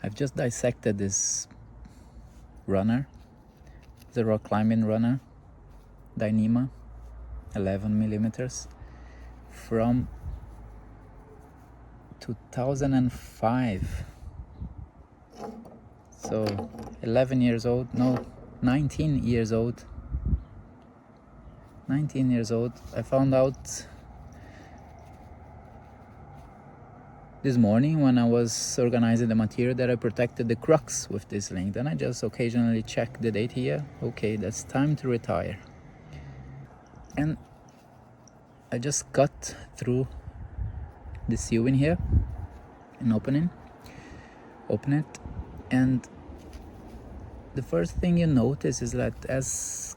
I've just dissected this runner, the rock climbing runner, Dyneema, 11 millimeters, from 2005. So 11 years old, no, 19 years old. 19 years old. I found out this morning when I was organizing the material that I protected the crux with this sling. Then I just occasionally check the date here. Okay, that's time to retire. And I just cut through the seal in here and open it, and the first thing you notice is that as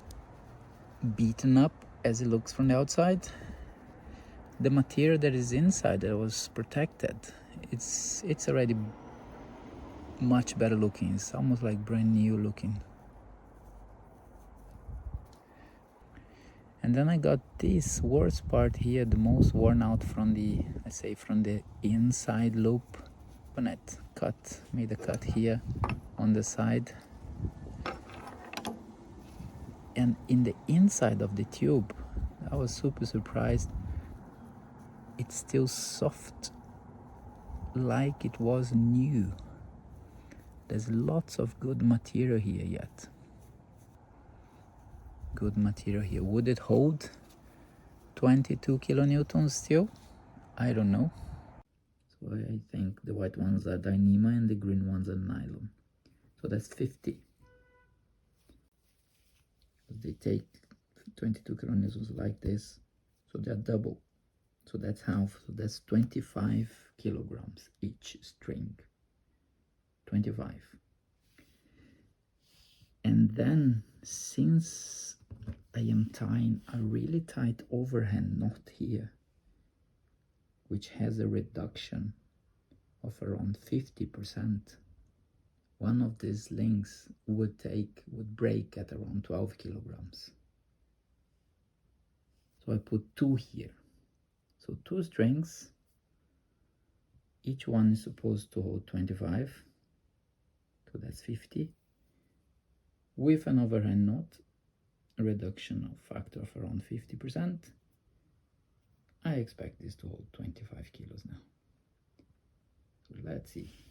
beaten up as it looks from the outside, the material that is inside that was protected, it's already much better looking. It's almost like brand new looking. And then I got this worst part here, the most worn out from the, let's say, from the inside loop. Open it, made a cut here on the side. And in the inside of the tube, I was super surprised, it's still soft, like it was new. There's lots of good material here yet. Good material here. Would it hold 22 kilonewtons still? I don't know. So I think the white ones are Dyneema and the green ones are nylon. So that's 50. They take 22 kilonewtons like this, so they're double. So that's half. So that's 25 kilograms each string. 25. And then, since I am tying a really tight overhand knot here, which has a reduction of around 50%, one of these links would break at around 12 kilograms. So I put two here. So two strings, each one is supposed to hold 25, so that's 50. With an overhand knot, a reduction of factor of around 50%, I expect this to hold 25 kilos now. So let's see.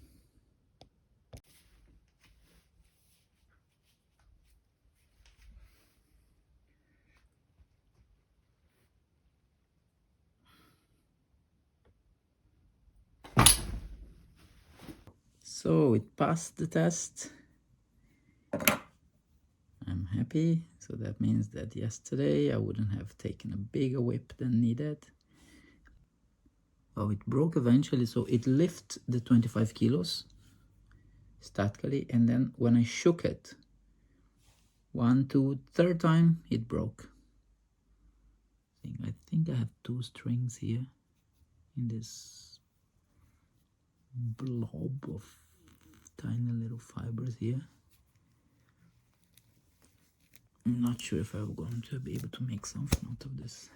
So it passed the test. I'm happy. So that means that yesterday I wouldn't have taken a bigger whip than needed. Oh, it broke eventually, so it lifted the 25 kilos statically, and then when I shook it, third time, it broke. I think I have two strings here in this blob of tiny little fibers here. I'm not sure if I'm going to be able to make something out of this.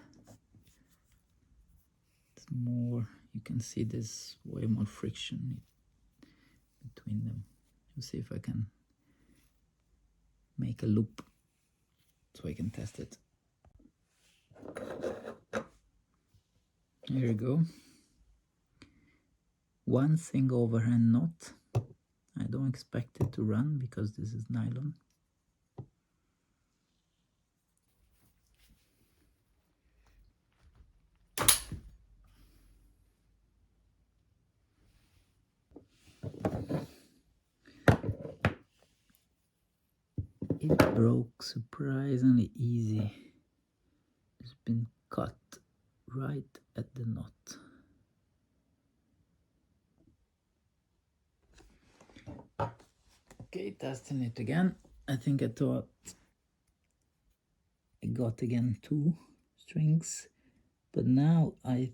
It's more, you can see there's way more friction between them. Let's see if I can make a loop so I can test it. Here you go. One single overhand knot. I don't expect it to run because this is nylon. It broke surprisingly easy. It's been cut right at the knot. Okay, testing it again. I think I thought I got again two strings, but now I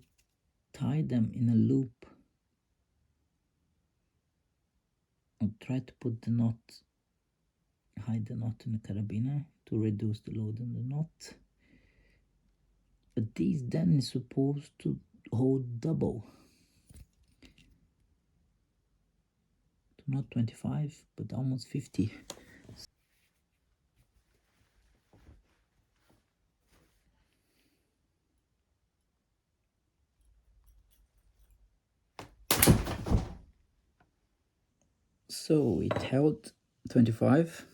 tie them in a loop. I'll try to put the knot, hide the knot in the carabiner to reduce the load on the knot. But these then is supposed to hold double. So not 25, but almost 50. So it held 25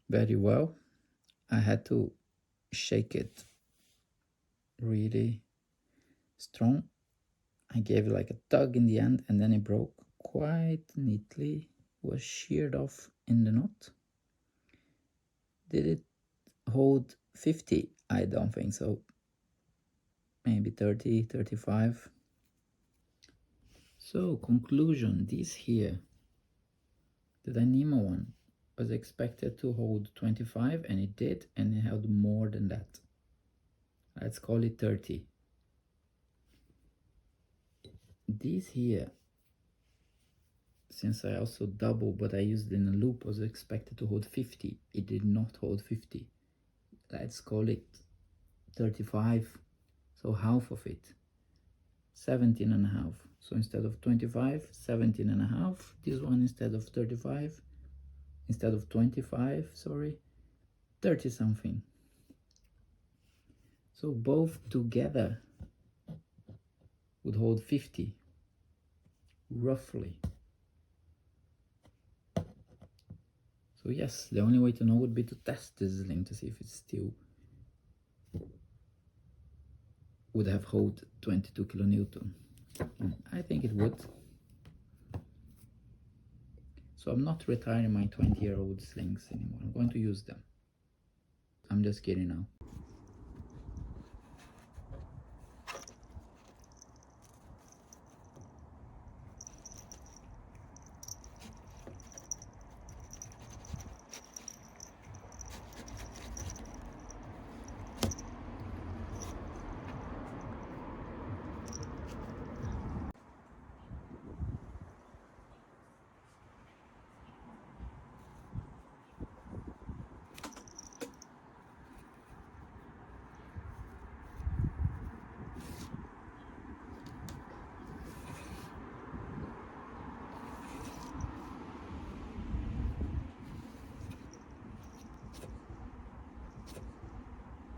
very well. I had to shake it really strong. I gave it like a tug in the end, and then it broke quite neatly, was sheared off in the knot. Did it hold 50? I don't think so. Maybe 30, 35. So conclusion, this here, the Dyneema one, was expected to hold 25, and it did, and it held more than that. Let's call it 30. This here, since I also double, but I used it in a loop, was expected to hold 50. It did not hold 50. Let's call it 35. So half of it, 17 and a half. So instead of 25, 17 and a half. This one instead of 35, instead of 25, sorry, 30 something. So both together would hold 50, roughly. So yes, the only way to know would be to test this sling to see if it still would have hold 22 kilonewton. I think it would. So I'm not retiring my 20-year-old slings anymore. I'm going to use them. I'm just kidding now.